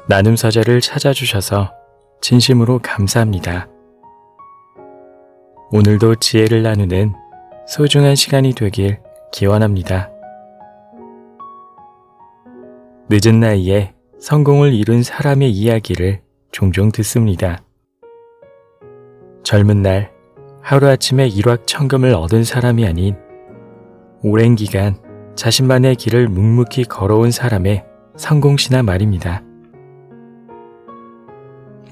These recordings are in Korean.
나눔 서재를 찾아주셔서 진심으로 감사합니다. 오늘도 지혜를 나누는 소중한 시간이 되길 기원합니다. 늦은 나이에 성공을 이룬 사람의 이야기를 종종 듣습니다. 젊은 날 하루아침에 일확천금을 얻은 사람이 아닌 오랜 기간 자신만의 길을 묵묵히 걸어온 사람의 성공시나 말입니다.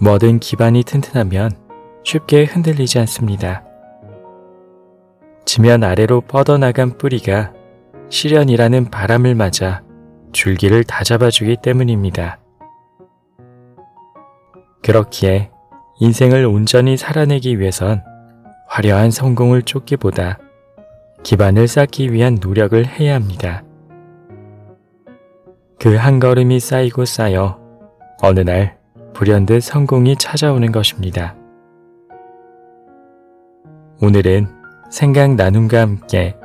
뭐든 기반이 튼튼하면 쉽게 흔들리지 않습니다. 지면 아래로 뻗어나간 뿌리가 시련이라는 바람을 맞아 줄기를 다잡아주기 때문입니다. 그렇기에 인생을 온전히 살아내기 위해선 화려한 성공을 쫓기보다 기반을 쌓기 위한 노력을 해야 합니다. 그 한 걸음이 쌓이고 쌓여 어느 날 불현듯 성공이 찾아오는 것입니다. 오늘은 생각 나눔과 함께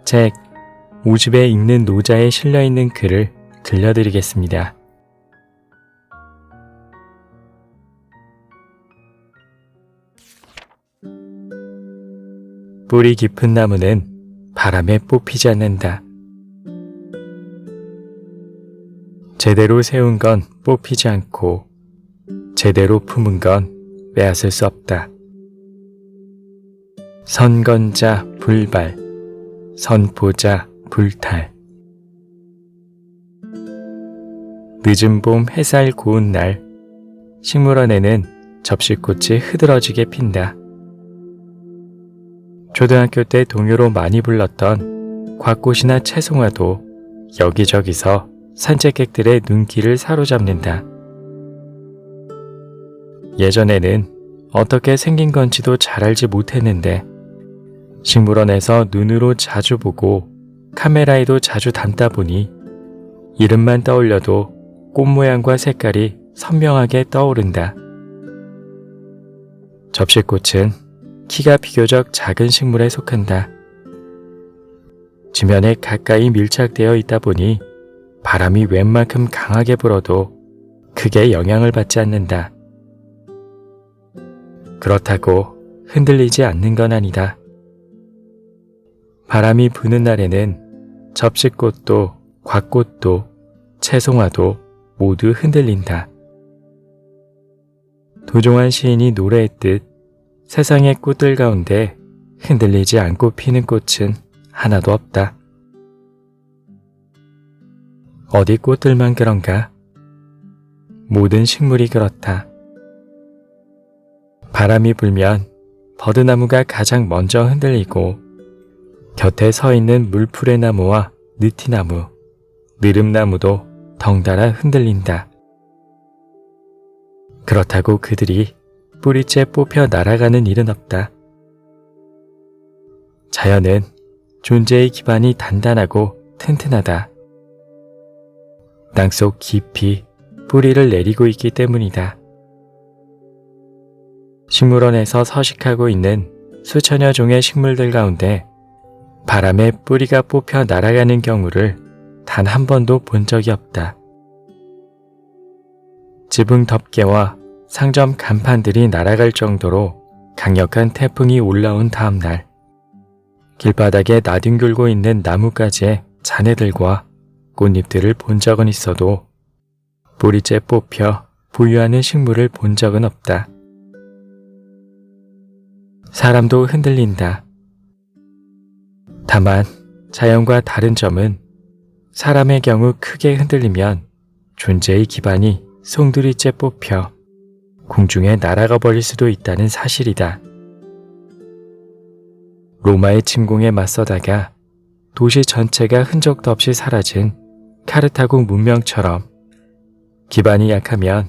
책 50에 읽는 노자에 실려있는 글을 들려드리겠습니다. 뿌리 깊은 나무는 바람에 뽑히지 않는다. 제대로 세운 건 뽑히지 않고 제대로 품은 건 빼앗을 수 없다. 선건자 불발, 선포자 불탈. 늦은 봄 햇살 고운 날, 식물원에는 접시꽃이 흐드러지게 핀다. 초등학교 때 동요로 많이 불렀던 곽꽃이나 채송화도 여기저기서 산책객들의 눈길을 사로잡는다. 예전에는 어떻게 생긴 건지도 잘 알지 못했는데 식물원에서 눈으로 자주 보고 카메라에도 자주 담다 보니 이름만 떠올려도 꽃 모양과 색깔이 선명하게 떠오른다. 접시꽃은 키가 비교적 작은 식물에 속한다. 지면에 가까이 밀착되어 있다 보니 바람이 웬만큼 강하게 불어도 크게 영향을 받지 않는다. 그렇다고 흔들리지 않는 건 아니다. 바람이 부는 날에는 접시꽃도 곽꽃도 채송화도 모두 흔들린다. 도종환 시인이 노래했듯 세상의 꽃들 가운데 흔들리지 않고 피는 꽃은 하나도 없다. 어디 꽃들만 그런가? 모든 식물이 그렇다. 바람이 불면 버드나무가 가장 먼저 흔들리고 곁에 서 있는 물풀의 나무와 느티나무, 느릅나무도 덩달아 흔들린다. 그렇다고 그들이 뿌리째 뽑혀 날아가는 일은 없다. 자연은 존재의 기반이 단단하고 튼튼하다. 땅속 깊이 뿌리를 내리고 있기 때문이다. 식물원에서 서식하고 있는 수천여 종의 식물들 가운데 바람에 뿌리가 뽑혀 날아가는 경우를 단 한 번도 본 적이 없다. 지붕 덮개와 상점 간판들이 날아갈 정도로 강력한 태풍이 올라온 다음 날, 길바닥에 나뒹굴고 있는 나뭇가지의 잔해들과 꽃잎들을 본 적은 있어도 뿌리째 뽑혀 부유하는 식물을 본 적은 없다. 사람도 흔들린다. 다만 자연과 다른 점은 사람의 경우 크게 흔들리면 존재의 기반이 송두리째 뽑혀 공중에 날아가 버릴 수도 있다는 사실이다. 로마의 침공에 맞서다가 도시 전체가 흔적도 없이 사라진 카르타고 문명처럼 기반이 약하면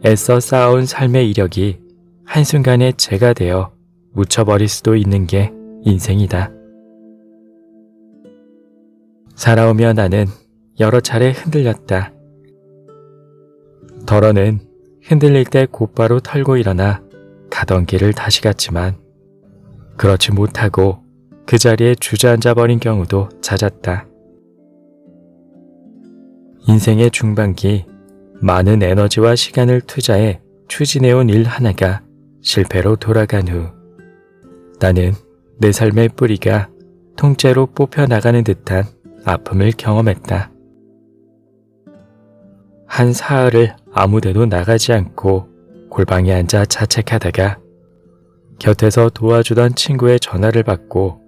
애써 쌓아온 삶의 이력이 한순간에 재가 되어 묻혀버릴 수도 있는 게 인생이다. 살아오며 나는 여러 차례 흔들렸다. 덜어는 흔들릴 때 곧바로 털고 일어나 가던 길을 다시 갔지만 그렇지 못하고 그 자리에 주저앉아 버린 경우도 잦았다. 인생의 중반기 많은 에너지와 시간을 투자해 추진해온 일 하나가 실패로 돌아간 후 나는 내 삶의 뿌리가 통째로 뽑혀나가는 듯한 아픔을 경험했다. 한 사흘을 아무데도 나가지 않고 골방에 앉아 자책하다가 곁에서 도와주던 친구의 전화를 받고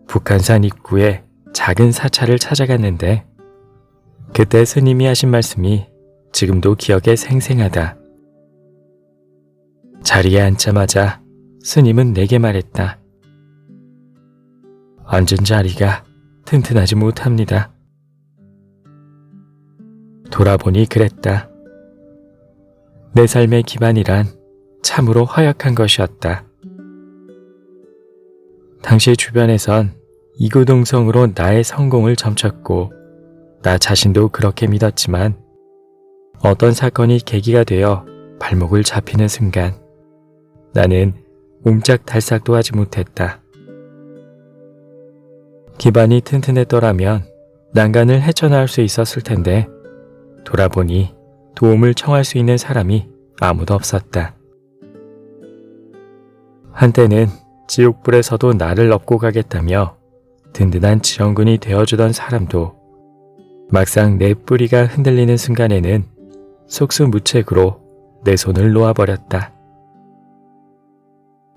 북한산 입구에 작은 사찰을 찾아갔는데 그때 스님이 하신 말씀이 지금도 기억에 생생하다. 자리에 앉자마자 스님은 내게 말했다. 앉은 자리가 튼튼하지 못합니다. 돌아보니 그랬다. 내 삶의 기반이란 참으로 허약한 것이었다. 당시 주변에선 이구동성으로 나의 성공을 점쳤고 나 자신도 그렇게 믿었지만 어떤 사건이 계기가 되어 발목을 잡히는 순간 나는 옴짝달싹도 하지 못했다. 기반이 튼튼했더라면 난간을 헤쳐나올 수 있었을 텐데 돌아보니 도움을 청할 수 있는 사람이 아무도 없었다. 한때는 지옥불에서도 나를 업고 가겠다며 든든한 지원군이 되어주던 사람도 막상 내 뿌리가 흔들리는 순간에는 속수무책으로 내 손을 놓아버렸다.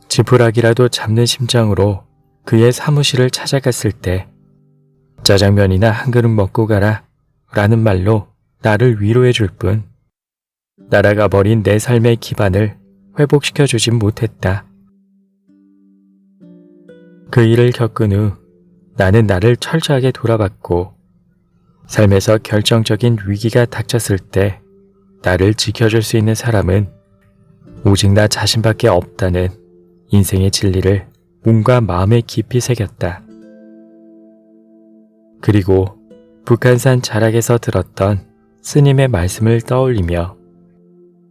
지푸라기라도 잡는 심정으로 그의 사무실을 찾아갔을 때 짜장면이나 한 그릇 먹고 가라 라는 말로 나를 위로해 줄 뿐 날아가 버린 내 삶의 기반을 회복시켜주진 못했다. 그 일을 겪은 후 나는 나를 철저하게 돌아봤고 삶에서 결정적인 위기가 닥쳤을 때 나를 지켜줄 수 있는 사람은 오직 나 자신밖에 없다는 인생의 진리를 몸과 마음에 깊이 새겼다. 그리고 북한산 자락에서 들었던 스님의 말씀을 떠올리며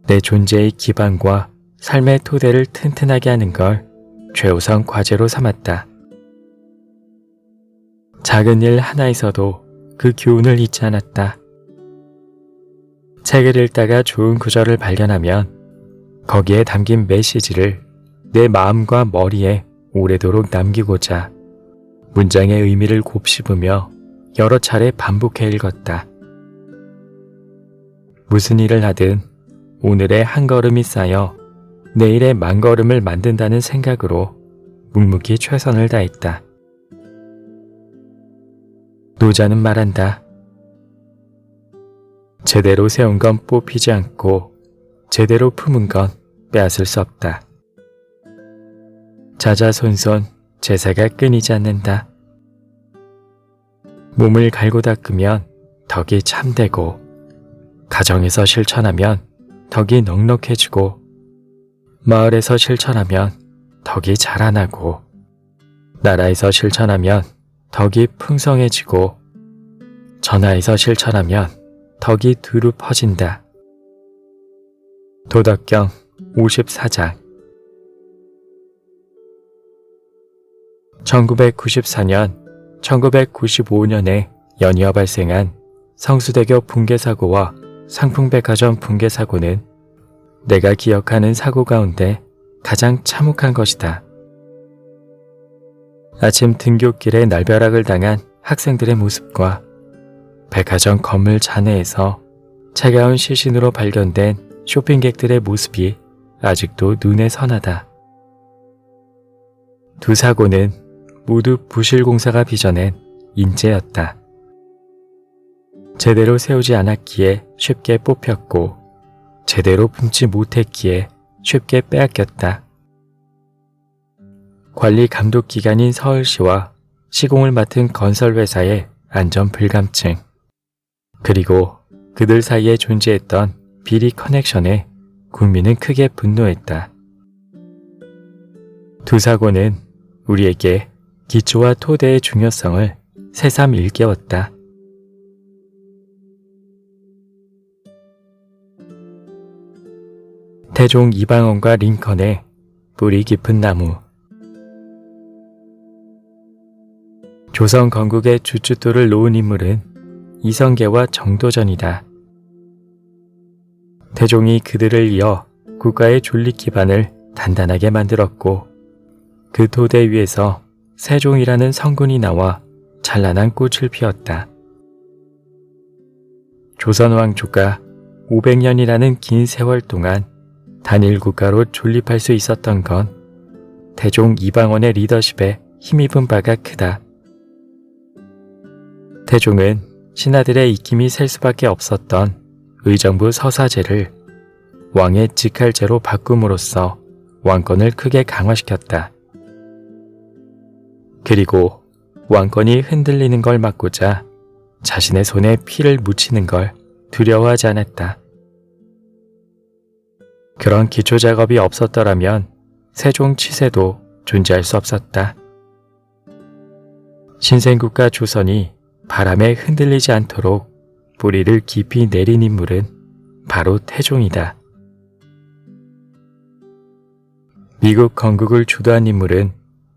내 존재의 기반과 삶의 토대를 튼튼하게 하는 걸 최우선 과제로 삼았다. 작은 일 하나에서도 그 교훈을 잊지 않았다. 책을 읽다가 좋은 구절을 발견하면 거기에 담긴 메시지를 내 마음과 머리에 오래도록 남기고자 문장의 의미를 곱씹으며 여러 차례 반복해 읽었다. 무슨 일을 하든 오늘의 한 걸음이 쌓여 내일의 만 걸음을 만든다는 생각으로 묵묵히 최선을 다했다. 노자는 말한다. 제대로 세운 건 뽑히지 않고 제대로 품은 건 빼앗을 수 없다. 자자손손 제사가 끊이지 않는다. 몸을 갈고 닦으면 덕이 참되고 가정에서 실천하면 덕이 넉넉해지고 마을에서 실천하면 덕이 자라나고 나라에서 실천하면 덕이 풍성해지고 전하에서 실천하면 덕이 두루 퍼진다. 도덕경 54장 1994년, 1995년에 연이어 발생한 성수대교 붕괴사고와 상풍백화점 붕괴사고는 내가 기억하는 사고 가운데 가장 참혹한 것이다. 아침 등굣길에 날벼락을 당한 학생들의 모습과 백화점 건물 잔해에서 차가운 시신으로 발견된 쇼핑객들의 모습이 아직도 눈에 선하다. 두 사고는 모두 부실공사가 빚어낸 인재였다. 제대로 세우지 않았기에 쉽게 뽑혔고 제대로 품지 못했기에 쉽게 빼앗겼다. 관리 감독 기관인 서울시와 시공을 맡은 건설회사의 안전 불감증, 그리고 그들 사이에 존재했던 비리 커넥션에 국민은 크게 분노했다. 두 사고는 우리에게 기초와 토대의 중요성을 새삼 일깨웠다. 태종 이방원과 링컨의 뿌리 깊은 나무. 조선 건국의 주춧돌을 놓은 인물은 이성계와 정도전이다. 태종이 그들을 이어 국가의 존립 기반을 단단하게 만들었고 그 토대 위에서 세종이라는 성군이 나와 찬란한 꽃을 피웠다. 조선 왕조가 500년이라는 긴 세월 동안 단일 국가로 존립할 수 있었던 건 태종 이방원의 리더십에 힘입은 바가 크다. 태종은 신하들의 입김이 셀 수밖에 없었던 의정부 서사제를 왕의 직할제로 바꿈으로써 왕권을 크게 강화시켰다. 그리고 왕권이 흔들리는 걸 막고자 자신의 손에 피를 묻히는 걸 두려워하지 않았다. 그런 기초 작업이 없었더라면 세종 치세도 존재할 수 없었다. 신생국가 조선이 바람에 흔들리지 않도록 뿌리를 깊이 내린 인물은 바로 태종이다. 미국 건국을 주도한 인물은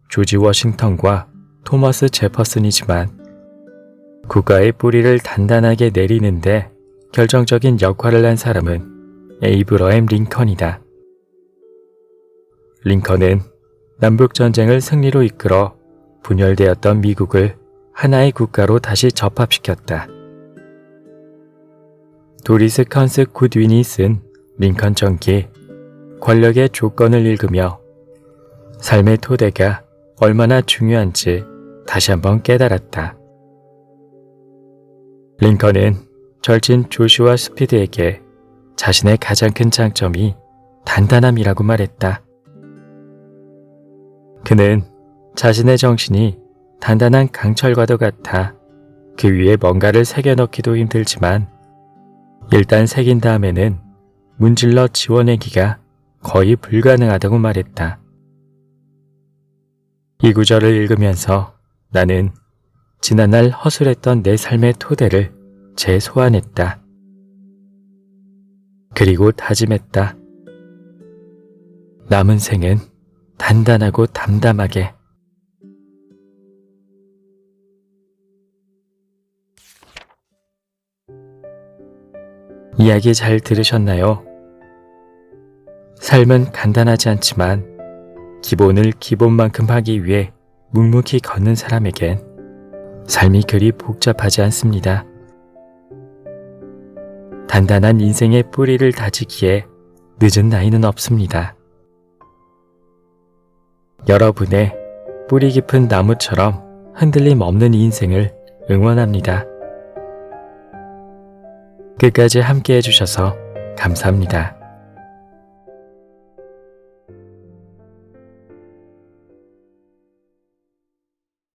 조지 워싱턴과 토머스 제퍼슨이지만 국가의 뿌리를 단단하게 내리는데 결정적인 역할을 한 사람은 에이브러햄 링컨이다. 링컨은 남북전쟁을 승리로 이끌어 분열되었던 미국을 하나의 국가로 다시 접합시켰다. 도리스 컨스 굿윈이 쓴 링컨 전기, 권력의 조건을 읽으며 삶의 토대가 얼마나 중요한지 다시 한번 깨달았다. 링컨은 절친 조슈아 스피드에게 자신의 가장 큰 장점이 단단함이라고 말했다. 그는 자신의 정신이 단단한 강철과도 같아 그 위에 뭔가를 새겨넣기도 힘들지만 일단 새긴 다음에는 문질러 지워내기가 거의 불가능하다고 말했다. 이 구절을 읽으면서 나는 지난날 허술했던 내 삶의 토대를 재소환했다. 그리고 다짐했다. 남은 생은 단단하고 담담하게. 이야기 잘 들으셨나요? 삶은 간단하지 않지만 기본을 기본만큼 하기 위해 묵묵히 걷는 사람에겐 삶이 그리 복잡하지 않습니다. 단단한 인생의 뿌리를 다지기에 늦은 나이는 없습니다. 여러분의 뿌리 깊은 나무처럼 흔들림 없는 인생을 응원합니다. 끝까지 함께 해주셔서 감사합니다.